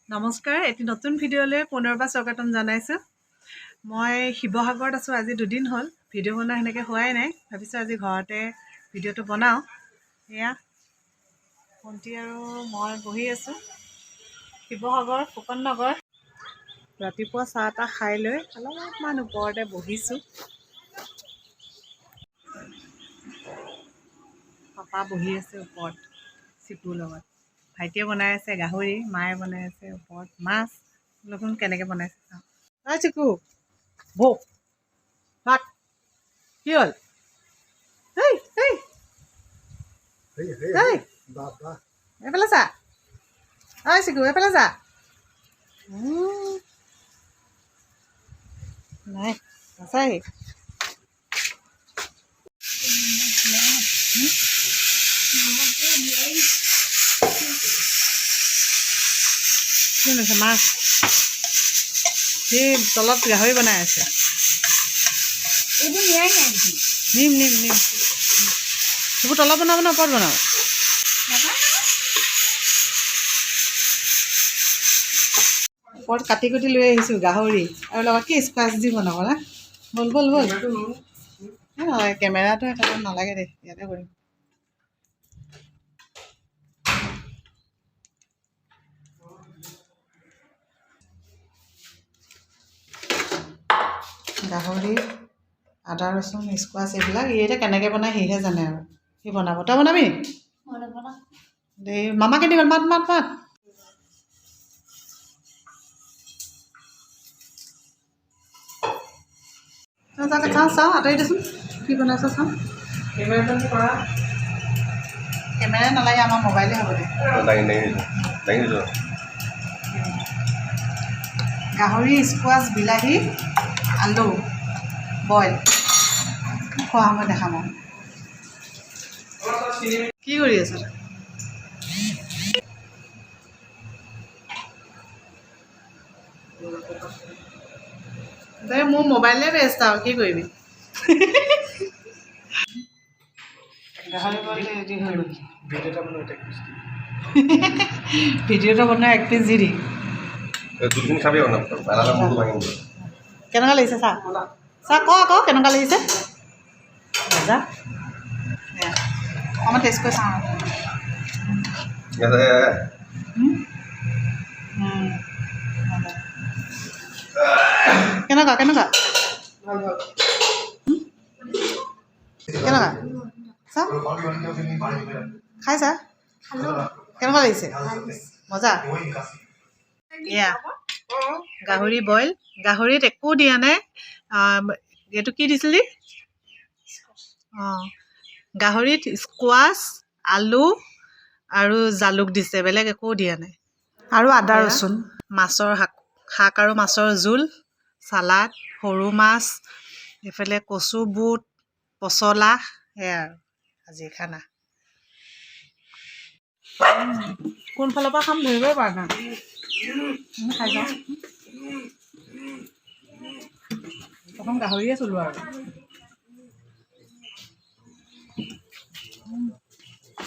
নমস্কাৰ, এটি নতুন ভিডিঅ'লৈ পুনৰবাৰ স্বাগতম জনাইছোঁ। মই শিৱসাগৰত আছোঁ। আজি দুদিন হ'ল ভিডিঅ' বনোৱা সেনেকৈ হোৱাই নাই। ভাবিছোঁ আজি ঘৰতে ভিডিঅ'টো বনাওঁ। এয়া ভণ্টি আৰু মই বহি আছোঁ শিৱসাগৰ ফুকন নগৰ। ৰাতিপুৱা চাহ তাহ খাই লৈ অলপমান ওপৰতে বহিছোঁ। পাপা বহি আছে ওপৰত চিপুৰ লগত। ভাইটিয়ে বনাই আছে গাহৰি, মায়ে বনাই আছে ওপৰত মাছ। লচোন কেনেকৈ বনাইছে চাওঁ। ঐ চিকু বৌ ভাত কি হ'ল? এই এই এই এইফালে চা। ঐ চিকু এইফালে চা। নাই নাচাহি। কি বনাইছে? মাছ। সি তলত গাহৰি বনাই আছে। নিম নিম নিম সেইবোৰ তলত বনাব নে ওপৰত বনাব? ওপৰত কাটি কুটি লৈ আহিছোঁ গাহৰি আৰু লগত কি স্কোৱাচ দি বনাব না। ব'ল ব'ল ব'ল। নহয় কেমেৰাটো এটা নালাগে দে, ইয়াতে কৰিম। গাহৰি, আদা ৰচুন, স্কোৱাচ এইবিলাক এতিয়া কেনেকৈ বনাই সিহে জানে আৰু। সি বনাব। তই বনাবি দেই। মামা কেনি গ'ল? মাত মাত মাত। চাওঁ চাওঁ আঁতৰি দেচোন কি বনাইছ চাওঁ। কেমেৰা নালাগে, আমাৰ মোবাইলে হ'ব দে। গাহৰি, স্কোৱাচ, বিলাহী, আলু বইল খোৱা সময় দেখাম আৰু। কি কৰি আছ তই? মোৰ মোবাইলে বেষ্ট আৰু কি কৰিবি। গাহৰি বইল ৰেডি হৈ গ'ল। ভিডিঅ'টা বনোৱা 1 পিচ দি দি। কেনেকুৱা লাগিছে চাহ? চাহ ক আকৌ কেনেকুৱা লাগিছে? মজা। অকণমান টেষ্ট কৰি চাওঁ। কেনেকুৱা কেনেকুৱা কেনেকুৱা চা খাই চা কেনেকুৱা লাগিছে? মজা। এয়া গাহৰি বইল। গাহৰিত একো দিয়া নাই। এইটো কি দিছিলি? অঁ, গাহৰিত স্কোৱাচ, আলু আৰু জালুক দিছে, বেলেগ একো দিয়া নাই। আৰু আদা ৰচুন। মাছৰ শাক আৰু মাছৰ জোল, চালাড, সৰু মাছ, এইফালে কচু, বুট, পচলা। সেয়া আৰু আজি খানা। কোনফালৰ পৰা খাম ধৰিবই পৰা নাই। খাই যাওঁ। প্ৰথম গাহৰিয়ে চলোঁ আৰু।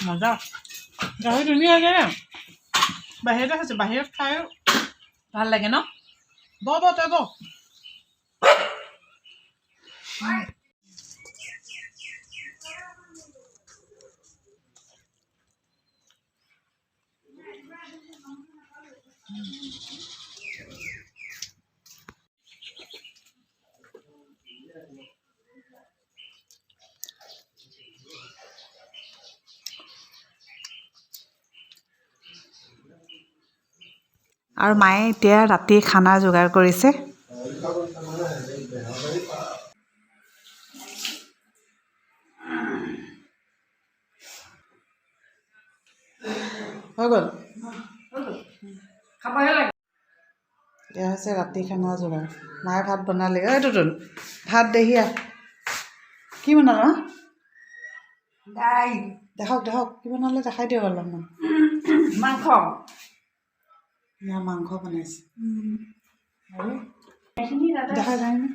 মজা। গাহৰি ধুনীয়াকৈ বাহিৰতে খাইছোঁ। বাহিৰত খাই ভাল লাগে ন? তই বহ। আৰু মায়ে এতিয়া ৰাতি খানা যোগাৰ কৰিছে। হৈ গ'ল। খাবহে লাগে। এয়া হৈছে ৰাতি খানা যোগাৰ। মায়ে ভাত বনালে। এইটোতোন ভাত দেহিয়া কি বনালা? দেখাওক কি বনালে দেখাই দিয়ক অলপমান। মাংস বনাইছে। দেখাই যায় নে?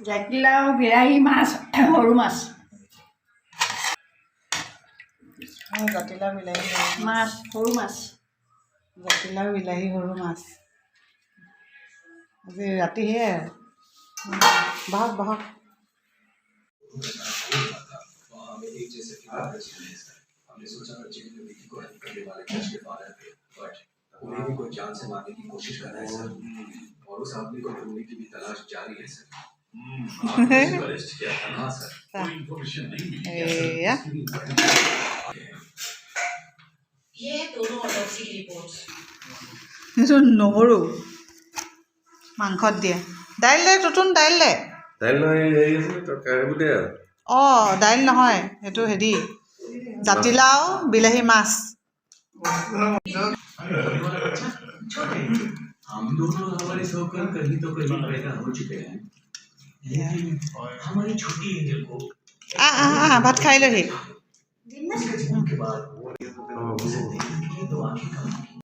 জাতিলাও, বিলাহী, মাছ, সৰু মাছ। জাতিলাও বিলাহী সৰু মাছ সৰু মাছ জাতিলাও বিলাহী সৰু মাছ আজি ৰাতি সেয়াই আৰু বহক বহক हमने सोचा था जिम में विकी को हेल्प करने वाले कोच के फादर थे बट उन्हें भी कोई जान से मारने की कोशिश कर रहा है सर और उस आदमी को ढूंढने की भी तलाश जारी है सर आपने उसे अरेस्ट किया था ना सर कोई इंफॉर्मेशन नहीं मिली ये दोनों ऑटोप्सी की रिपोर्ट्स এইটো নহৰু মাংসত দিয়ে দাইল দে টুটুন দাইল দে দাইল নহয় হেৰি আছে তৰকাৰী বুটে আৰু অঁ দাইল নহয় এইটো হেৰি জাতিলাও বিলাহী মাছ हम दोनों हमारे सर्कल कहीं तो कहीं पैदा हो चुके हैं लेकिन हमारी छोटी एंजल को ভাত খাই লহি के बाद